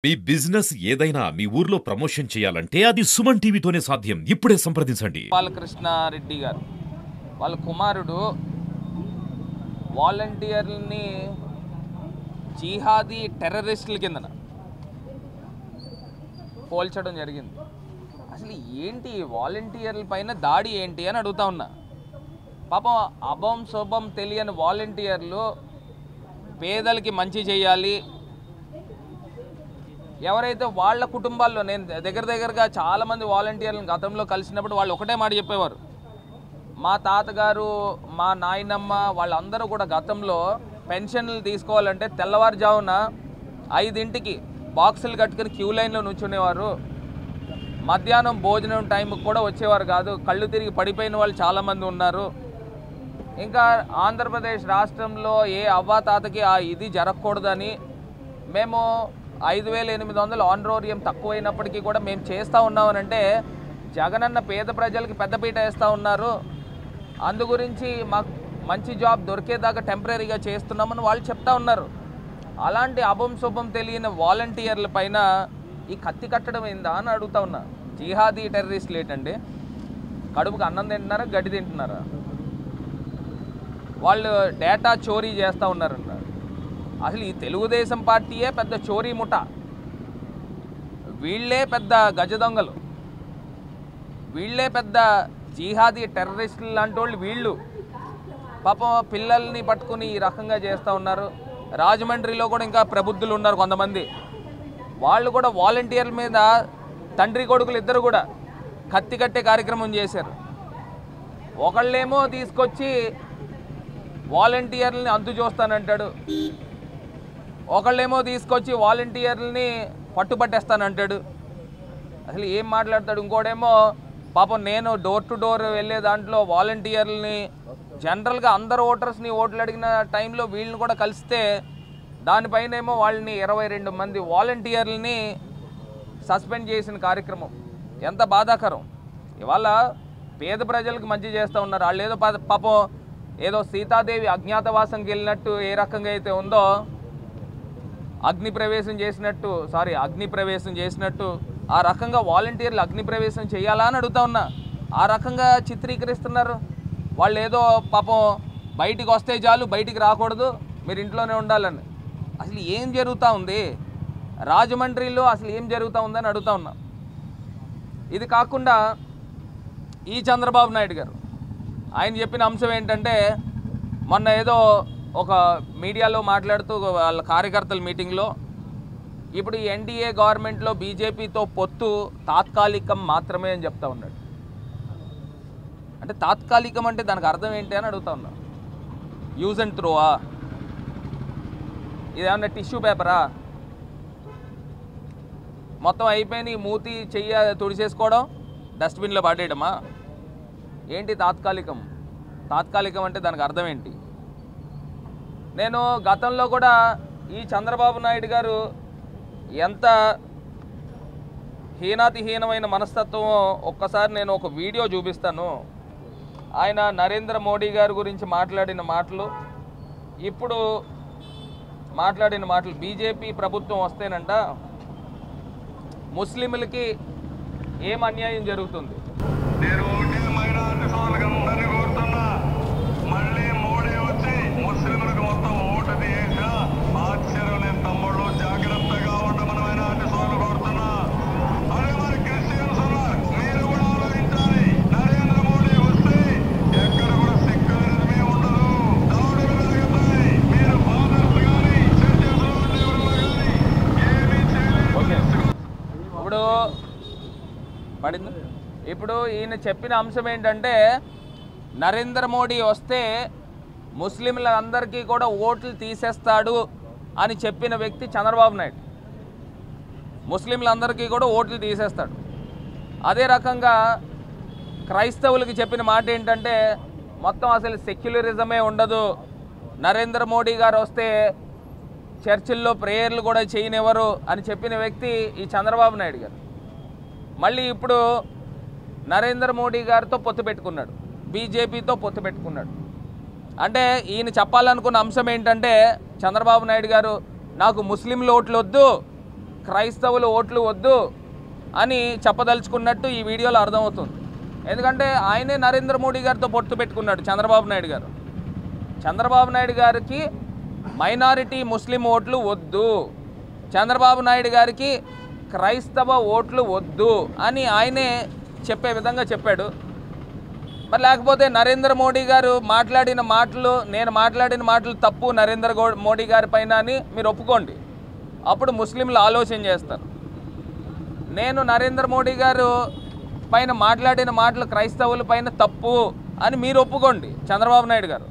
మీ business ఏదైనా మీ ఊర్లో promotion చేయాలంటే అది సుమన్ టీవీతోనే సాధ్యం. ఇప్పుడే సంప్రదించండి. బాలకృష్ణారెడ్డి గారు వాళ్ళ కుమారుడు వాలంటీర్లని జిహాదీ టెర్రరిస్టుల కిందన పోల్చడం జరిగింది. అసలు ఏంటి వాలంటీర్ల పైన దాడి ఏంటి అని అడుగుతా ఉన్నా. పాపం అభం శుభం తెలియని వాలంటీర్లు పేదలకి మంచి చేయాలి, ఎవరైతే వాళ్ళ కుటుంబాల్లో, నేను దగ్గరగా చాలామంది వాలంటీర్లను గతంలో కలిసినప్పుడు వాళ్ళు ఒకటే మాట చెప్పేవారు, మా తాతగారు మా నాయనమ్మ వాళ్ళందరూ కూడా గతంలో పెన్షన్లు తీసుకోవాలంటే తెల్లవారుజామున 5ంటికి బాక్సులు కట్టుకుని క్యూ లైన్లో నుంచునేవారు, మధ్యాహ్నం భోజనం టైంకి కూడా వచ్చేవారు కాదు, కళ్ళు తిరిగి పడిపోయిన వాళ్ళు చాలామంది ఉన్నారు. ఇంకా ఆంధ్రప్రదేశ్ రాష్ట్రంలో ఏ అవ్వాతాతకి ఇది జరగకూడదని మేము 5,800 ఆనరోరియం తక్కువైనప్పటికీ కూడా మేము చేస్తూ ఉన్నామనంటే జగనన్న పేద ప్రజలకి పెద్దపీట వేస్తూ ఉన్నారు, అందు గురించి మాకు మంచి జాబ్ దొరికేదాకా టెంపరీగా చేస్తున్నామని వాళ్ళు చెప్తా ఉన్నారు. అలాంటి అభం శుభం తెలియని వాలంటీర్ల పైన ఈ కత్తి కట్టడం ఏందా అని అడుగుతా ఉన్నా. జిహాదీ టెర్రరిస్టులు ఏంటండి? కడుపుకి అన్నం తింటున్నారా, గడ్డి తింటున్నారా? వాళ్ళు డేటా చోరీ చేస్తూ ఉన్నారన్నారు. అసలు ఈ తెలుగుదేశం పార్టీయే పెద్ద చోరీ ముఠ, వీళ్ళే పెద్ద గజ దొంగలు, వీళ్ళే పెద్ద జిహాదీ టెర్రరిస్టులు లాంటి వాళ్ళు వీళ్ళు. పాపం పిల్లల్ని పట్టుకుని ఈ రకంగా చేస్తూ ఉన్నారు. రాజమండ్రిలో కూడా ఇంకా ప్రబుద్ధులు ఉన్నారు కొంతమంది, వాళ్ళు కూడా వాలంటీర్ల మీద తండ్రి కొడుకులు ఇద్దరు కూడా కత్తి కట్టే కార్యక్రమం చేశారు. ఒకళ్ళేమో తీసుకొచ్చి వాలంటీర్లని అంతు చూస్తానంటాడు, ఒకళ్ళేమో తీసుకొచ్చి వాలంటీర్లని పట్టుబట్టేస్తానంటాడు. అసలు ఏం మాట్లాడతాడు? ఇంకోటేమో పాపం నేను డోర్ టు డోర్ వెళ్ళే దాంట్లో వాలంటీర్లని జనరల్గా అందరు ఓటర్స్ని ఓట్లు అడిగిన టైంలో వీళ్ళని కూడా కలిస్తే దానిపైన ఏమో వాళ్ళని 22 మంది వాలంటీర్లని సస్పెండ్ చేసిన కార్యక్రమం ఎంత బాధాకరం. ఇవాళ పేద ప్రజలకు మంచి చేస్తూ ఉన్నారు. వాళ్ళు ఏదో పాపం ఏదో సీతాదేవి అజ్ఞాతవాసంకి వెళ్ళినట్టు ఏ రకంగా అయితే ఉందో అగ్నిప్రవేశం చేసినట్టు ఆ రకంగా వాలంటీర్లు అగ్నిప్రవేశం చేయాలా అని అడుగుతా ఉన్నా. ఆ రకంగా చిత్రీకరిస్తున్నారు. వాళ్ళు ఏదో పాపం బయటికి వస్తే చాలు, బయటికి రాకూడదు, మీరు ఇంట్లోనే ఉండాలని. అసలు ఏం జరుగుతూ ఉంది రాజమండ్రిలో? అసలు ఏం జరుగుతూ ఉందని అడుగుతా ఉన్నా. ఇది కాకుండా ఈ చంద్రబాబు నాయుడు గారు ఆయన చెప్పిన అంశం ఏంటంటే, మొన్న ఏదో ఒక మీడియాలో మాట్లాడుతూ వాళ్ళ కార్యకర్తల మీటింగ్లో ఇప్పుడు ఈ ఎన్డీఏ గవర్నమెంట్లో బీజేపీతో పొత్తు తాత్కాలికం మాత్రమే అని చెప్తా ఉన్నాడు. అంటే తాత్కాలికం అంటే దానికి అర్థం ఏంటి అని అడుగుతా ఉన్నా. యూజ్ అండ్ త్రోవా? ఇదేమన్నా టిష్యూ పేపరా? మొత్తం అయిపోయి మూతి చెయ్య తుడిచేసుకోవడం, డస్ట్బిన్లో పడేయడమా? ఏంటి తాత్కాలికం? తాత్కాలికం అంటే దానికి అర్థం ఏంటి? నేను గతంలో కూడా ఈ చంద్రబాబు నాయుడు గారు ఎంత హీనాతిహీనమైన మనస్తత్వమో ఒక్కసారి నేను ఒక వీడియో చూపిస్తాను. ఆయన నరేంద్ర మోడీ గారి గురించి మాట్లాడిన మాటలు, ఇప్పుడు మాట్లాడిన మాటలు. బీజేపీ ప్రభుత్వం వస్తేనంట ముస్లింలకి ఏం అన్యాయం జరుగుతుంది? ఇప్పుడు ఈయన చెప్పిన అంశం ఏంటంటే, నరేంద్ర మోడీ వస్తే ముస్లింలందరికీ కూడా ఓట్లు తీసేస్తాడు అని చెప్పిన వ్యక్తి చంద్రబాబు నాయుడు. ముస్లింలందరికీ కూడా ఓట్లు తీసేస్తాడు. అదే రకంగా క్రైస్తవులకి చెప్పిన మాట ఏంటంటే, మొత్తం అసలు సెక్యులరిజమే ఉండదు, నరేంద్ర మోడీ గారు వస్తే చర్చిల్లో ప్రేయర్లు కూడా చేయనివ్వరు అని చెప్పిన వ్యక్తి ఈ చంద్రబాబు నాయుడు గారు. మళ్ళీ ఇప్పుడు నరేంద్ర మోడీ గారితో పొత్తు పెట్టుకున్నాడు, బీజేపీతో పొత్తు పెట్టుకున్నాడు. అంటే ఈయన చెప్పాలనుకున్న అంశం ఏంటంటే, చంద్రబాబు నాయుడు గారు నాకు ముస్లింల ఓట్లు వద్దు, క్రైస్తవులు ఓట్లు వద్దు అని చెప్పదలుచుకున్నట్టు ఈ వీడియోలో అర్థమవుతుంది. ఎందుకంటే ఆయనే నరేంద్ర మోడీ గారితో పొత్తు పెట్టుకున్నాడు చంద్రబాబు నాయుడు గారు. చంద్రబాబు నాయుడు గారికి మైనారిటీ ముస్లిం ఓట్లు వద్దు, చంద్రబాబు నాయుడు గారికి క్రైస్తవ ఓట్లు వద్దు అని ఆయనే చెప్పే విధంగా చెప్పాడు. మరి లేకపోతే నరేంద్ర మోడీ గారు మాట్లాడిన మాటలు, నేను మాట్లాడిన మాటలు తప్పు నరేంద్ర మోడీ గారి పైన అని మీరు ఒప్పుకోండి. అప్పుడు ముస్లింలు ఆలోచన చేస్తారు. నేను నరేంద్ర మోడీ గారు పైన మాట్లాడిన మాటలు క్రైస్తవుల పైన తప్పు అని మీరు ఒప్పుకోండి చంద్రబాబు నాయుడు గారు.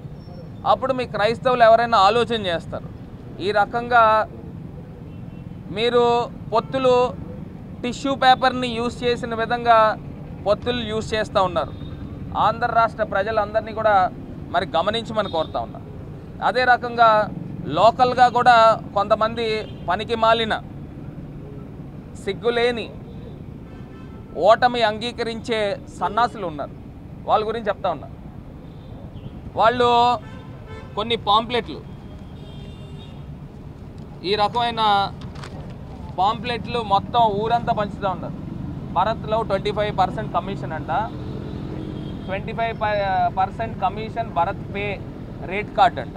అప్పుడు మీ క్రైస్తవులు ఎవరైనా ఆలోచన చేస్తారు. ఈ రకంగా మీరు పొత్తులు టిష్యూ పేపర్ని యూజ్ చేసిన విధంగా పొత్తులు యూజ్ చేస్తూ ఉన్నారు. ఆంధ్ర రాష్ట్ర ప్రజలందరినీ కూడా మరి గమనించమని కోరుతా ఉన్నారు. అదే రకంగా లోకల్గా కూడా కొంతమంది పనికి మాలిన సిగ్గులేని ఓటమి అంగీకరించే సన్నాసులు ఉన్నారు. వాళ్ళ గురించి చెప్తా ఉన్నా. వాళ్ళు కొన్ని పాంప్లెట్లు, ఈ రకమైన పాంప్లెట్లు మొత్తం ఊరంతా పంచుతూ ఉన్నారు. భారత్లో 25% కమిషన్ అంట, 25% commission Bharat pay rate card అంట.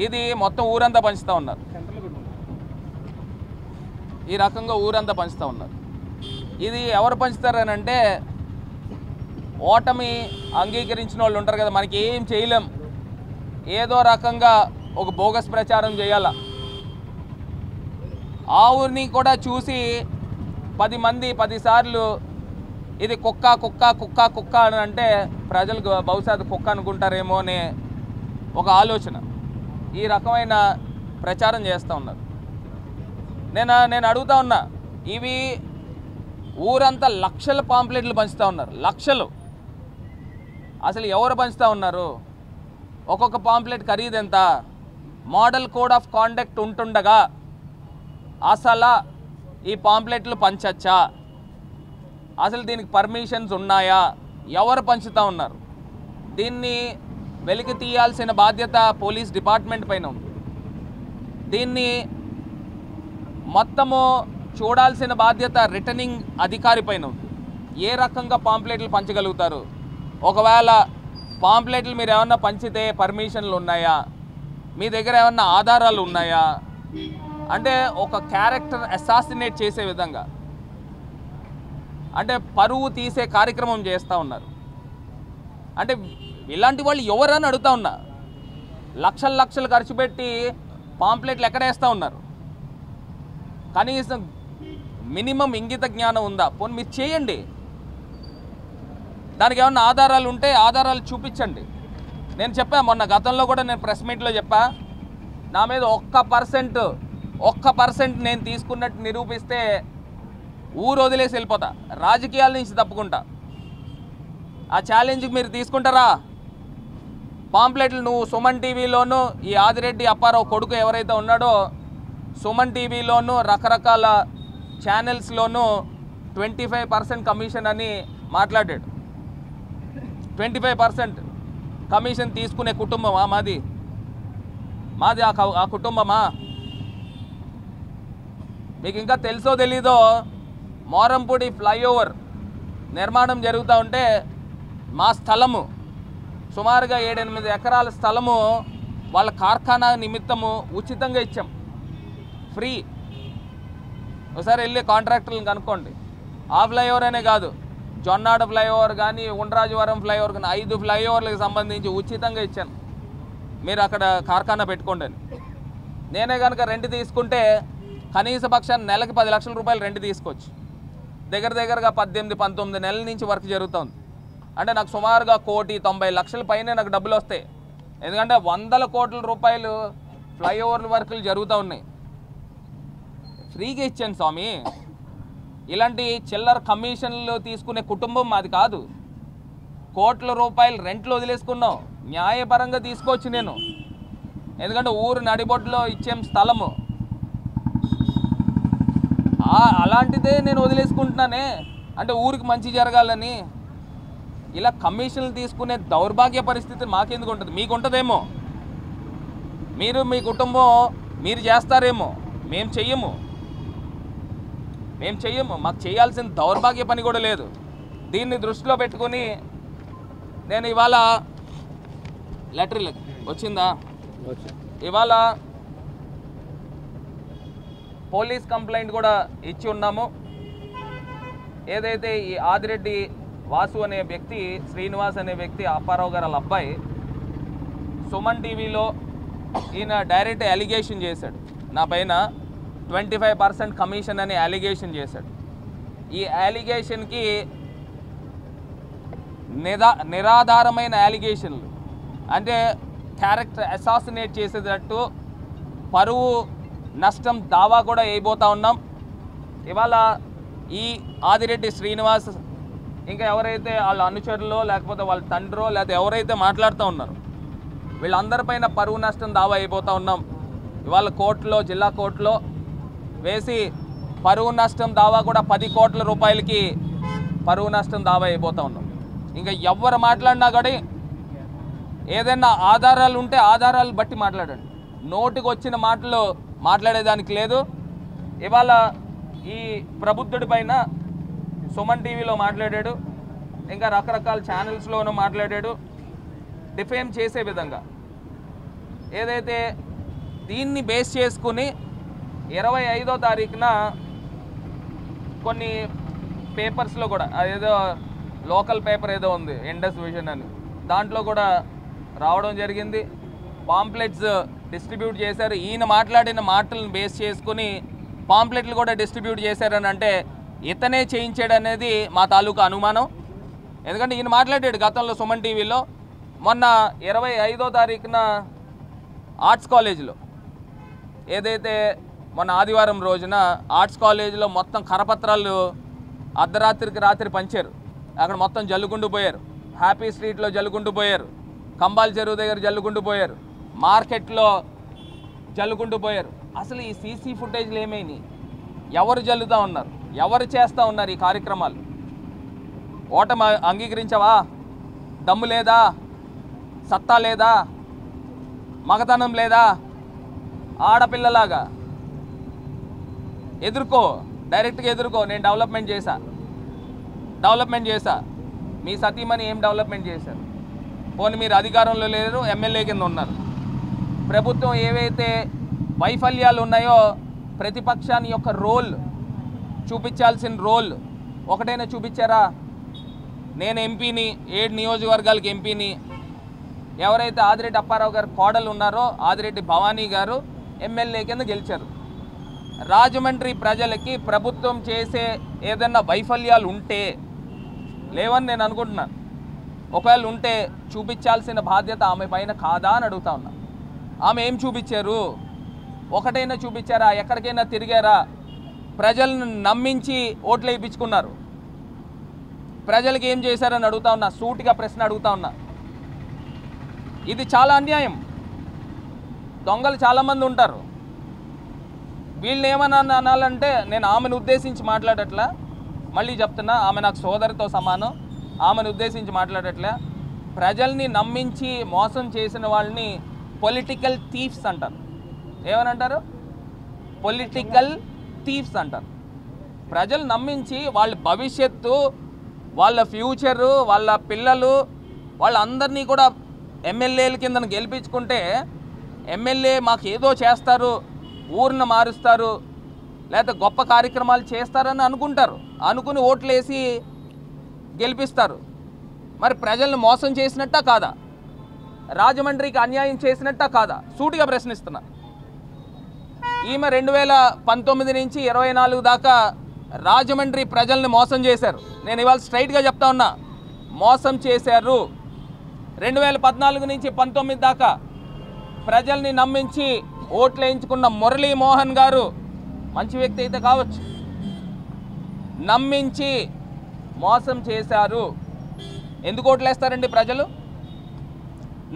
ఇది మొత్తం ఊరంతా పంచుతూ ఉన్నారు. ఈ రకంగా ఊరంతా పంచుతూ ఉన్నారు. ఇది ఎవరు పంచుతారని అంటే ఓటమి అంగీకరించిన వాళ్ళు ఉంటారు కదా, మనకి ఏం చేయలేం, ఏదో రకంగా ఒక బోగస్ ప్రచారం చేయాల. ఆ ఊరిని కూడా చూసి 10 మంది 10 సార్లు ఇది కుక్క కుక్క కుక్క కుక్క అని అంటే ప్రజలు బహుశా కుక్క అనుకుంటారేమో అనే ఒక ఆలోచన, ఈ రకమైన ప్రచారం చేస్తూ ఉన్నారు. నేను అడుగుతా ఉన్నా, ఇవి ఊరంతా లక్షల పాంప్లెట్లు పంచుతూ ఉన్నారు, లక్షలు. అసలు ఎవరు పంచుతూ ఉన్నారు? ఒక్కొక్క పాంప్లెట్ ఖరీదు ఎంత? మోడల్ కోడ్ ఆఫ్ కాండక్ట్ ఉంటుండగా అసలు ఈ పాంప్లెట్లు పంచచ్చా? అసలు దీనికి పర్మిషన్స్ ఉన్నాయా? ఎవరు పంచుతూ ఉన్నారు? దీన్ని వెలికి తీయాల్సిన బాధ్యత పోలీస్ డిపార్ట్మెంట్ పైన ఉంది. దీన్ని మొత్తము చూడాల్సిన బాధ్యత రిటర్నింగ్ అధికారి పైన ఉంది. ఏ రకంగా పాంప్లెట్లు పంచగలుగుతారు? ఒకవేళ పాంప్లెట్లు మీరు ఏమన్నా పంచితే పర్మిషన్లు ఉన్నాయా? మీ దగ్గర ఏమన్నా ఆధారాలు ఉన్నాయా? అంటే ఒక క్యారెక్టర్ అసాసినేట్ చేసే విధంగా, అంటే పరువు తీసే కార్యక్రమం చేస్తూ ఉన్నారు. అంటే ఇలాంటి వాళ్ళు ఎవరని అడుగుతా ఉన్నా. లక్షలు లక్షలు ఖర్చు పెట్టి పాంప్లెట్లు ఎక్కడేస్తూ ఉన్నారు? కనీసం మినిమం ఇంగిత జ్ఞానం ఉందా? పోనీ మీరు చేయండి. దానికి ఏమన్నా ఆధారాలు ఉంటే ఆధారాలు చూపించండి. నేను చెప్పా మొన్న, గతంలో కూడా నేను ప్రెస్ మీట్లో చెప్పా, నా మీద 1% నేను తీసుకున్నట్టు నిరూపిస్తే ఊరు వదిలేసి వెళ్ళిపోతా, రాజకీయాల నుంచి తప్పుకుంటా. ఆ ఛాలెంజ్కి మీరు తీసుకుంటారా? పాంప్లెట్లు నువ్వు సుమన్ టీవీలోనూ, ఈ ఆదిరెడ్డి అప్పారావు కొడుకు ఎవరైతే ఉన్నాడో సుమన్ టీవీలోనూ రకరకాల ఛానల్స్లోనూ 25% కమిషన్ అని మాట్లాడాడు. 25% కమిషన్ తీసుకునే కుటుంబమా మాది? ఆ కుటుంబమా? మీకు ఇంకా తెలుసో తెలీదో, మోరంపూడి ఫ్లైఓవర్ నిర్మాణం జరుగుతూ ఉంటే మా స్థలము సుమారుగా 7-8 ఎకరాల స్థలము వాళ్ళ కార్ఖానా నిమిత్తము ఉచితంగా ఇచ్చాం, ఫ్రీ. ఒకసారి వెళ్ళి కాంట్రాక్టర్లను కనుక్కోండి. ఆ ఫ్లైఓవర్ అనే కాదు, జొన్నాడ ఫ్లైఓవర్ కానీ, ఉండ్రాజవరం ఫ్లైఓవర్ కానీ 5 ఫ్లైఓవర్లకు సంబంధించి ఉచితంగా ఇచ్చాను, మీరు అక్కడ కార్ఖానా పెట్టుకోండి అని. నేనే కనుక రెంట్ తీసుకుంటే కనీస పక్షాన్ని నెలకి 10 లక్షల రూపాయలు రెంట్ తీసుకోవచ్చు. దగ్గరగా 18-19 నెలల నుంచి వర్క్ జరుగుతుంది. అంటే నాకు సుమారుగా 1,90,00,000 పైనే నాకు డబ్బులు వస్తాయి. ఎందుకంటే 100 కోట్ల రూపాయలు ఫ్లైఓవర్ వర్కులు జరుగుతూ ఉన్నాయి. ఫ్రీగా ఇచ్చాను స్వామి. ఇలాంటి చిల్లర కమిషన్లు తీసుకునే కుటుంబం మాది కాదు. కోట్ల రూపాయలు రెంట్లు వదిలేసుకున్నాం, న్యాయపరంగా తీసుకోవచ్చు నేను. ఎందుకంటే ఊరు నడిబొడ్లో ఇచ్చేం స్థలము, అలాంటిదే నేను వదిలేసుకుంటున్నానే. అంటే ఊరికి మంచి జరగాలని ఇలా కమిషన్లు తీసుకునే దౌర్భాగ్య పరిస్థితి మాకెందుకు ఉంటుంది? మీకు ఉంటుందేమో, మీరు మీ కుటుంబం మీరు చేస్తారేమో, మేము చెయ్యము. మేము చెయ్యము, మాకు చేయాల్సిన దౌర్భాగ్య పని కూడా లేదు. దీన్ని దృష్టిలో పెట్టుకొని నేను ఇవాళ లెటర్ వచ్చిందా, ఇవాళ పోలీస్ కంప్లైంట్ కూడా ఇచ్చి ఉన్నాము. ఏదైతే ఈ ఆదిరెడ్డి వాసు అనే వ్యక్తి, శ్రీనివాస్ అనే వ్యక్తి, అప్పారావు గారు వాళ్ళ అబ్బాయి సుమన్ టీవీలో ఈయన డైరెక్ట్ అలిగేషన్ చేశాడు, నా పైన 25% కమిషన్ అనే అలిగేషన్ చేశాడు. ఈ అలిగేషన్కి నిరాధారమైన అలిగేషన్లు, అంటే క్యారెక్టర్ అసాసినేట్ చేసేటట్టు పరువు నష్టం దావా కూడా వేయబోతా ఉన్నాం. ఇవాళ ఈ ఆదిరెడ్డి శ్రీనివాస్ ఇంకా ఎవరైతే వాళ్ళ అనుచరులో లేకపోతే వాళ్ళ తండ్రో లేకపోతే ఎవరైతే మాట్లాడుతూ ఉన్నారో వీళ్ళందరిపైన పరువు నష్టం దావా అయిపోతూ ఉన్నాం. ఇవాళ కోర్టులో, జిల్లా కోర్టులో వేసి పరువు నష్టం దావా కూడా 10 కోట్ల రూపాయలకి పరువు నష్టం దావా అయిపోతూ ఉన్నాం. ఇంకా ఎవరు మాట్లాడినా కానీ ఏదైనా ఆధారాలు ఉంటే ఆధారాలు బట్టి మాట్లాడండి, నోటికి వచ్చిన మాటలు మాట్లాడేదానికి లేదు. ఇవాళ ఈ ప్రబుద్ధుడి పైన సుమన్ టీవీలో మాట్లాడాడు, ఇంకా రకరకాల ఛానల్స్లోనూ మాట్లాడాడు, డిఫేమ్ చేసే విధంగా. ఏదైతే దీన్ని బేస్ చేసుకుని 25వ తారీఖున కొన్ని పేపర్స్లో కూడా, అదేదో లోకల్ పేపర్ ఏదో ఉంది ఇండస్ విజన్ అని, దాంట్లో కూడా రావడం జరిగింది. పాంప్లెట్స్ డిస్ట్రిబ్యూట్ చేశారు. ఈయన మాట్లాడిన మాటలను బేస్ చేసుకుని పాంప్లెట్లు కూడా డిస్ట్రిబ్యూట్ చేశారని అంటే ఇతనే చేయించాడు అనేది మా తాలూకా అనుమానం. ఎందుకంటే ఈయన మాట్లాడాడు గతంలో సుమన్ టీవీలో. మొన్న 25వ తారీఖున ఆర్ట్స్ కాలేజీలో, ఏదైతే మొన్న ఆదివారం రోజున ఆర్ట్స్ కాలేజీలో మొత్తం కరపత్రాలు అర్ధరాత్రికి రాత్రి పంచారు. అక్కడ మొత్తం జల్లుకుంటూ పోయారు. హ్యాపీ స్ట్రీట్లో జల్లుకుంటూ పోయారు, కంబాల్ చెరువు దగ్గర జల్లుకుంటూ పోయారు, మార్కెట్లో జల్లుకుంటూ పోయారు. అసలు ఈ సీసీ ఫుటేజ్లు ఏమైనాయి? ఎవరు జల్లుతూ ఉన్నారు? ఎవరు చేస్తూ ఉన్నారు ఈ కార్యక్రమాలు? ఓటమి అంగీకరించవా? దమ్ము లేదా? సత్తా లేదా? మగతనం లేదా? ఆడపిల్లలాగా ఎదుర్కో, డైరెక్ట్గా ఎదుర్కో. నేను డెవలప్మెంట్ చేశా. మీ సతీమణి ఏం డెవలప్మెంట్ చేశారు? పోనీ మీరు అధికారంలో లేరు, ఎమ్మెల్యే కింద ఉన్నారు. ప్రభుత్వం ఏవైతే వైఫల్యాలు ఉన్నాయో ప్రతిపక్షాన్ని యొక్క రోల్ చూపించాల్సిన రోల్ ఒకటైనా చూపించారా? నేను ఎంపీని, 7 నియోజకవర్గాలకి ఎంపీని. ఎవరైతే ఆదిరెడ్డి అప్పారావు గారు కోడలు ఉన్నారో ఆదిరెడ్డి భవానీ గారు ఎమ్మెల్యే కింద గెలిచారు. రాజమండ్రి ప్రజలకి ప్రభుత్వం చేసే ఏదన్నా వైఫల్యాలు ఉంటే, లేవని నేను అనుకుంటున్నాను, ఒకవేళ ఉంటే చూపించాల్సిన బాధ్యత ఆమె పైన కాదా అని అడుగుతా ఉన్నా. ఆమె ఏం చూపించారు? ఒకటైనా చూపించారా? ఎక్కడికైనా తిరిగారా? ప్రజలను నమ్మించి ఓట్లు వేయించుకున్నారు. ప్రజలకు ఏం చేశారని అడుగుతా ఉన్నా, సూటిగా ప్రశ్న అడుగుతా ఉన్నా. ఇది చాలా అన్యాయం. దొంగలు చాలామంది ఉంటారు. వీళ్ళని ఏమన్నా అనాలంటే నేను ఆమెను ఉద్దేశించి మాట్లాడట్లా, మళ్ళీ చెప్తున్నా, ఆమె నాకు సోదరితో సమానం. ఆమెను ఉద్దేశించి మాట్లాడట్లే. ప్రజల్ని నమ్మించి మోసం చేసిన వాళ్ళని పొలిటికల్ థీఫ్స్ అంటారు. ఏమనంటారు? పొలిటికల్ థీఫ్స్ అంటారు. ప్రజలు నమ్మించి వాళ్ళ భవిష్యత్తు, వాళ్ళ ఫ్యూచరు, వాళ్ళ పిల్లలు, వాళ్ళందరినీ కూడా ఎమ్మెల్యేల కింద గెలిపించుకుంటే ఎమ్మెల్యే మాకు ఏదో చేస్తారు, ఊరిని మారుస్తారు, లేకపోతే గొప్ప కార్యక్రమాలు చేస్తారని అనుకుంటారు. అనుకుని ఓట్లేసి గెలిపిస్తారు. మరి ప్రజల్ని మోసం చేసినట్టా కాదా? రాజమండ్రికి అన్యాయం చేసినట్టా కాదా? సూటిగా ప్రశ్నిస్తున్నా. ఈమె 2019 నుంచి 24 దాకా రాజమండ్రి ప్రజల్ని మోసం చేశారు. నేను ఇవాళ స్ట్రైట్గా చెప్తా ఉన్నా, మోసం చేశారు. 2014 నుంచి 19 దాకా ప్రజల్ని నమ్మించి ఓట్లు వేయించుకున్న మురళీమోహన్ గారు మంచి వ్యక్తి అయితే కావచ్చు, నమ్మించి మోసం చేశారు. ఎందుకు ఓట్లేస్తారండి ప్రజలు?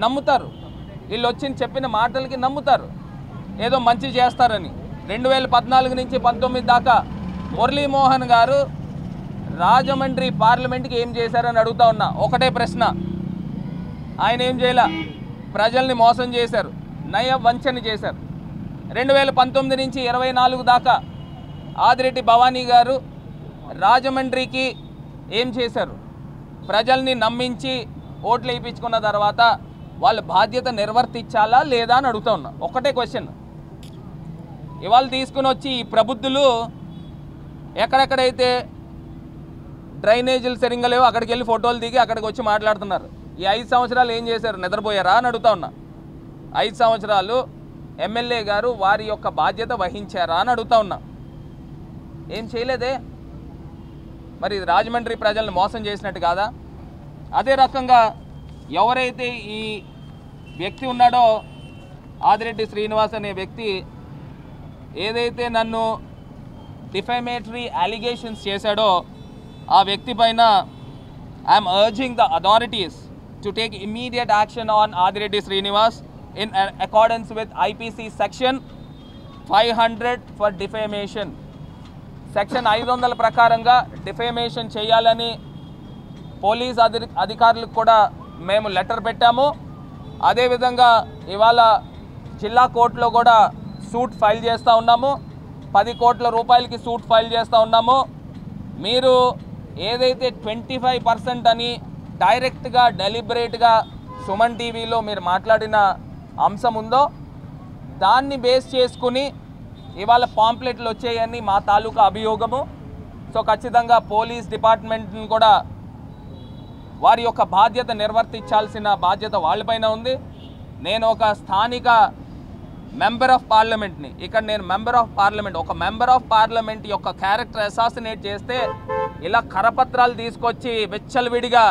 నమ్ముతారు. వీళ్ళు వచ్చి చెప్పిన మాటలకి నమ్ముతారు, ఏదో మంచి చేస్తారని. 2014 నుంచి 19 దాకా మురళీమోహన్ గారు రాజమండ్రి పార్లమెంట్కి ఏం చేశారని అడుగుతా ఉన్నా. ఒకటే ప్రశ్న, ఆయన ఏం చేయలే. ప్రజల్ని మోసం చేశారు, నయ వంచన చేశారు. 2019 నుంచి 24 దాకా ఆదిరెడ్డి భవానీ గారు రాజమండ్రికి ఏం చేశారు? ప్రజల్ని నమ్మించి ఓట్లు వేయించుకున్న తర్వాత వాళ్ళ బాధ్యత నిర్వర్తించాలా లేదా అని అడుగుతా ఉన్నా. ఒకటే క్వశ్చన్. ఇవాళ తీసుకుని వచ్చి ఈ ప్రబుద్ధులు ఎక్కడెక్కడైతే డ్రైనేజీలు సరిగ్గా లేవో అక్కడికి వెళ్ళి ఫోటోలు దిగి అక్కడికి వచ్చి మాట్లాడుతున్నారు. ఈ 5 సంవత్సరాలు ఏం చేశారు? నిద్రపోయారా అని అడుగుతా ఉన్నా. 5 సంవత్సరాలు ఎమ్మెల్యే గారు వారి యొక్క బాధ్యత వహించారా అని అడుగుతా ఉన్నా. ఏం చేయలేదే. మరి రాజమండ్రి ప్రజల్ని మోసం చేసినట్టు కాదా? అదే రకంగా ఎవరైతే ఈ వ్యక్తి ఉన్నాడో ఆదిరెడ్డి శ్రీనివాస్ అనే వ్యక్తి ఏదైతే నన్ను డిఫమేటరీ అలిగేషన్స్ చేశాడో ఆ వ్యక్తి పైన I'm urging the authorities to take immediate action on Adireddy Srinivas in accordance with IPC section 500 for defamation. Section 500 ప్రకారంగా డిఫేమేషన్ చేయాలని పోలీస్ అధికారులకు కూడా మేము లెటర్ పెట్టాము. అదేవిధంగా ఇవాళ జిల్లా కోర్టులో కూడా సూట్ ఫైల్ చేస్తూ ఉన్నాము. 10 కోట్ల రూపాయలకి సూట్ ఫైల్ చేస్తూ ఉన్నాము. మీరు ఏదైతే 25% అని డైరెక్ట్గా డెలిబరేట్గా సుమన్ టీవీలో మీరు మాట్లాడిన అంశం ఉందో దాన్ని బేస్ చేసుకుని ఇవాళ పాంప్లెట్లు వచ్చాయని మా తాలూకా అభియోగము. సో ఖచ్చితంగా పోలీస్ డిపార్ట్మెంట్ని కూడా వారి యొక్క బాధ్యత నిర్వర్తించాల్సిన బాధ్యత వాళ్ళపైన ఉంది. నేను ఒక స్థానిక మెంబర్ ఆఫ్ పార్లమెంట్ని, ఇక్కడ నేను మెంబర్ ఆఫ్ పార్లమెంట్, ఒక మెంబర్ ఆఫ్ పార్లమెంట్ యొక్క క్యారెక్టర్ అసాసినేట్ చేస్తే ఇలా కరపత్రాలు తీసుకొచ్చి వెచ్చలవిడిగా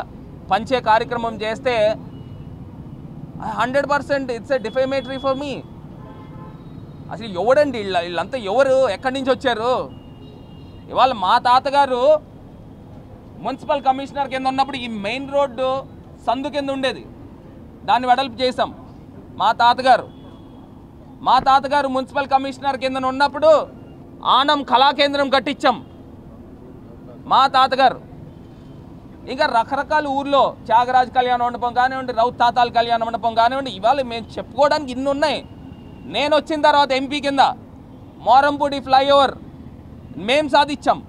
పంచే కార్యక్రమం చేస్తే 100% ఇట్స్ ఎ డిఫేమేటరీ ఫర్ మీ. అసలు ఎవడండి వీళ్ళంతా? ఎవరు? ఎక్కడి నుంచి వచ్చారు? ఇవాళ మా తాతగారు మున్సిపల్ కమిషనర్ కింద ఉన్నప్పుడు ఈ మెయిన్ రోడ్డు సందు కింద ఉండేది, దాన్ని వెడల్పు చేసాం. మా తాతగారు మున్సిపల్ కమిషనర్ కింద ఉన్నప్పుడు ఆనం కళాకేంద్రం కట్టించాం మా తాతగారు. ఇంకా రకరకాల ఊర్లో త్యాగరాజ్ కళ్యాణ మండపం కానివ్వండి, రౌత్ తాతాల్ కళ్యాణ మండపం కానివ్వండి, ఇవాళ మేము చెప్పుకోవడానికి ఇన్ని ఉన్నాయి. నేను వచ్చిన తర్వాత ఎంపీ కింద మోరంపూడి ఫ్లైఓవర్ మేము సాధించాం.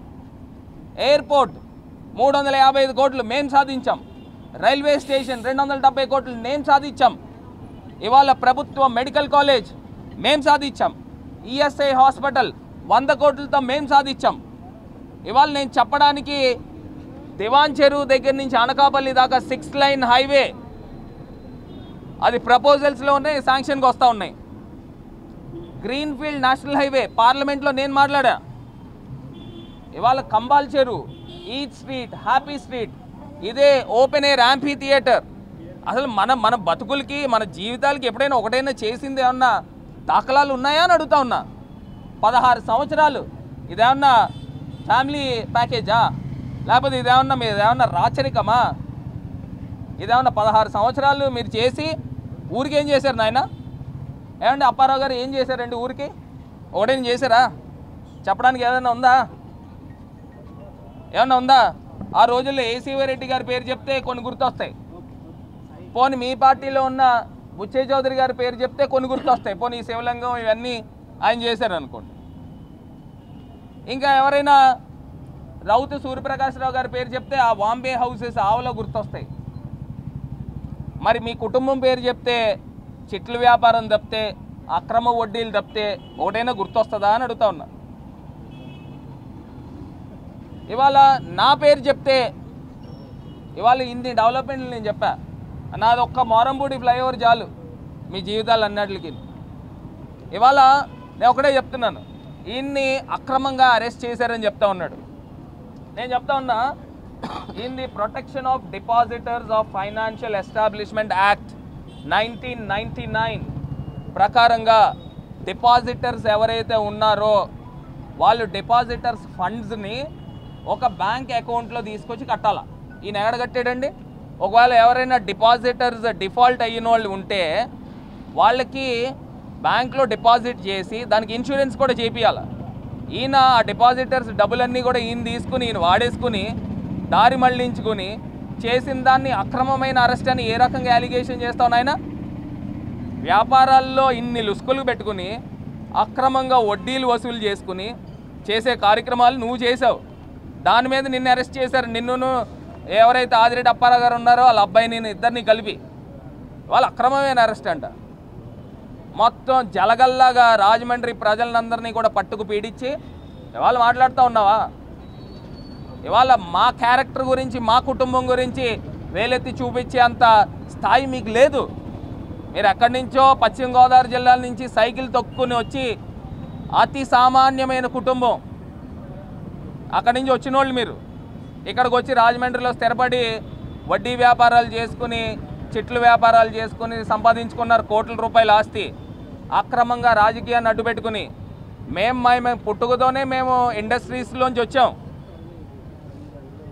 ఎయిర్పోర్ట్ 355 కోట్లు మేము సాధించాం. రైల్వే స్టేషన్ 270 కోట్లు మేము సాధించాం. ఇవాళ ప్రభుత్వ మెడికల్ కాలేజ్ మేము సాధించాం. ఈఎస్ఐ హాస్పిటల్ 100 కోట్లతో మేము సాధించాం. ఇవాళ నేను చెప్పడానికి దివాన్ చెరువు దగ్గర నుంచి అనకాపల్లి దాకా 6 లైన్ హైవే అది ప్రపోజల్స్లో ఉన్నాయి, శాంక్షన్కి వస్తూ ఉన్నాయి. గ్రీన్ఫీల్డ్ నేషనల్ హైవే పార్లమెంట్లో నేను మాట్లాడా. ఇవాళ కంబాల్ చెరువు, ఈట్ స్ట్రీట్, హ్యాపీ స్ట్రీట్, ఇదే ఓపెన్ ఎయిర్ యాంఫీ థియేటర్. అసలు మన బతుకులకి మన జీవితాలకి ఎప్పుడైనా ఒకటైనా చేసింది ఏమన్నా దాఖలాలు ఉన్నాయా అని అడుగుతా ఉన్నా. 16 సంవత్సరాలు ఇదేమన్నా ఫ్యామిలీ ప్యాకేజా? లేకపోతే ఇదేమన్నా మీదేమన్నా రాచరికమా? ఇదేమన్నా 16 సంవత్సరాలు మీరు చేసి ఊరికి ఏం చేశారు నాయన? ఏమంటే అప్పారావు గారు ఏం చేశారండి ఊరికి? ఒకటేం చేశారా? చెప్పడానికి ఏదైనా ఉందా? ఏమన్నా ఉందా? ఆ రోజుల్లో ఏసీవీ రెడ్డి గారి పేరు చెప్తే కొన్ని గుర్తొస్తాయి. పోనీ మీ పార్టీలో ఉన్న బుచ్చయ్య చౌదరి గారి పేరు చెప్తే కొన్ని గుర్తొస్తాయి. పోనీ ఈ శివలింగం ఇవన్నీ ఆయన చేశారనుకోండి. ఇంకా ఎవరైనా రౌత్ సూర్యప్రకాశ్రావు గారి పేరు చెప్తే ఆ బాంబే హౌసెస్ ఆవలో గుర్తొస్తాయి. మరి మీ కుటుంబం పేరు చెప్తే చిట్లు వ్యాపారం తప్పితే, అక్రమ వడ్డీలు తప్పితే ఒకటైనా గుర్తొస్తుందా అని అడుగుతా ఉన్నా. ఇవాళ నా పేరు చెప్తే ఇవాళ ఇన్ని డెవలప్మెంట్లు నేను చెప్పా. నాది ఒక్క మోరంపూడి ఫ్లైఓవర్ చాలు మీ జీవితాలు అన్నట్లకి. ఇవాళ నేను ఒకటే చెప్తున్నాను, ఈయన్ని అక్రమంగా అరెస్ట్ చేశారని చెప్తా ఉన్నాడు. నేను చెప్తా ఉన్నా, in the protection of depositors of financial establishment act 1999 ప్రకారంగా డిపాజిటర్స్ ఎవరైతే ఉన్నారో వాళ్ళు డిపాజిటర్స్ ఫండ్స్ని ఒక బ్యాంక్ అకౌంట్లో తీసుకొచ్చి కట్టాలా. ఈయన ఎక్కడ కట్టాడండి? ఒకవేళ ఎవరైనా డిపాజిటర్స్ డిఫాల్ట్ అయిన వాళ్ళు ఉంటే వాళ్ళకి బ్యాంక్లో డిపాజిట్ చేసి దానికి ఇన్సూరెన్స్ కూడా చేపియాలి. ఈయన ఆ డిపాజిటర్స్ డబ్బులన్నీ కూడా ఈయన తీసుకుని ఈయన వాడేసుకుని దారి మళ్లించుకుని చేసిన దాన్ని అక్రమమైన అరెస్ట్ అని ఏ రకంగా అలిగేషన్ చేస్తావు నాయన? వ్యాపారాల్లో ఇన్ని లుసుకులు పెట్టుకుని అక్రమంగా వడ్డీలు వసూలు చేసుకుని చేసే కార్యక్రమాలు నువ్వు చేసావు. దాని మీద నిన్ను అరెస్ట్ చేశారు. నిన్ను ఎవరైతే ఆదిరెడ్డి అప్పారావు గారు ఉన్నారో వాళ్ళ అబ్బాయి నేను ఇద్దరిని కలిపి వాళ్ళ అక్రమమైన అరెస్ట్ అంట. మొత్తం జలగల్లాగా రాజమండ్రి ప్రజలందరినీ కూడా పట్టుకు పీడించి ఇవాళ మాట్లాడుతూ ఉన్నావా? ఇవాళ మా క్యారెక్టర్ గురించి మా కుటుంబం గురించి వేలెత్తి చూపించే అంత స్థాయి మీకు లేదు. మీరు ఎక్కడి నుంచో పశ్చిమ గోదావరి జిల్లాల నుంచి సైకిల్ తొక్కుని వచ్చి అతి సామాన్యమైన కుటుంబం అక్కడి నుంచి వచ్చిన వాళ్ళు మీరు ఇక్కడికి వచ్చి రాజమండ్రిలో స్థిరపడి వడ్డీ వ్యాపారాలు చేసుకుని చిట్లు వ్యాపారాలు చేసుకుని సంపాదించుకున్నారు కోట్ల రూపాయల ఆస్తి. అక్రమంగా రాజకీయాన్ని అడ్డుపెట్టుకుని మేము పుట్టుకతోనే మేము ఇండస్ట్రీస్లోంచి వచ్చాం.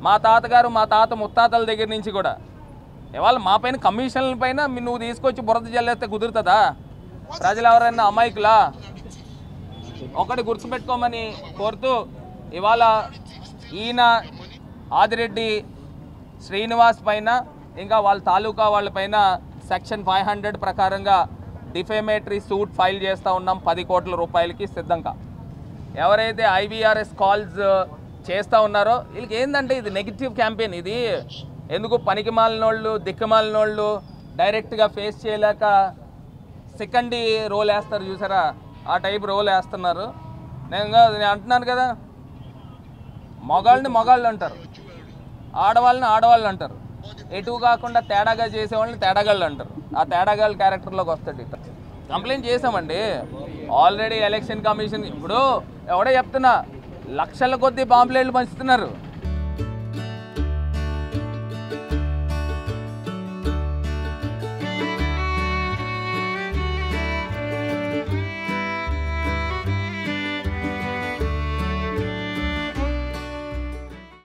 మా తాతగారు మా తాత ముత్తాతల దగ్గర నుంచి కూడా ఇవాళ మా పైన కమిషన్ల పైన నువ్వు తీసుకొచ్చి బురద జల్లేస్తే కుదురుతుందా? ప్రజలు ఎవరైనా అమాయకులా? ఒకటి గుర్తుపెట్టుకోమని కోరుతూ ఇవాళ ఈయన ఆదిరెడ్డి శ్రీనివాస్ పైన ఇంకా వాళ్ళ తాలూకా వాళ్ళపైన సెక్షన్ 500 ప్రకారంగా డిఫేమేటరీ సూట్ ఫైల్ చేస్తూ ఉన్నాం 10 కోట్ల రూపాయలకి సిద్ధంగా. ఎవరైతే ఐవీఆర్ఎస్ కాల్స్ చేస్తూ ఉన్నారో వీళ్ళకి ఏంటంటే ఇది నెగిటివ్ క్యాంపెయిన్. ఇది ఎందుకు పనికి మాలినోళ్ళు దిక్కుమాలినోళ్ళు డైరెక్ట్గా ఫేస్ చేయలేక సెకండ్ రోల్ వేస్తారు చూసారా, ఆ టైప్ రోల్ వేస్తున్నారు. నేను అంటున్నాను కదా, మగాళ్ళని మగాళ్ళు అంటారు, ఆడవాళ్ళని ఆడవాళ్ళు అంటారు, ఎటు కాకుండా తేడాగా చేసేవాళ్ళని తేడాగాళ్ళు అంటారు. ఆ తేడాగాళ్ళ క్యారెక్టర్లోకి వస్తాడు. ఇట్లా కంప్లైంట్ చేసామండి ఆల్రెడీ ఎలక్షన్ కమిషన్. ఇప్పుడు ఎవడో చెప్తున్నా లక్షల కొద్దీ పాంప్లెట్లు పంచుతున్నారు.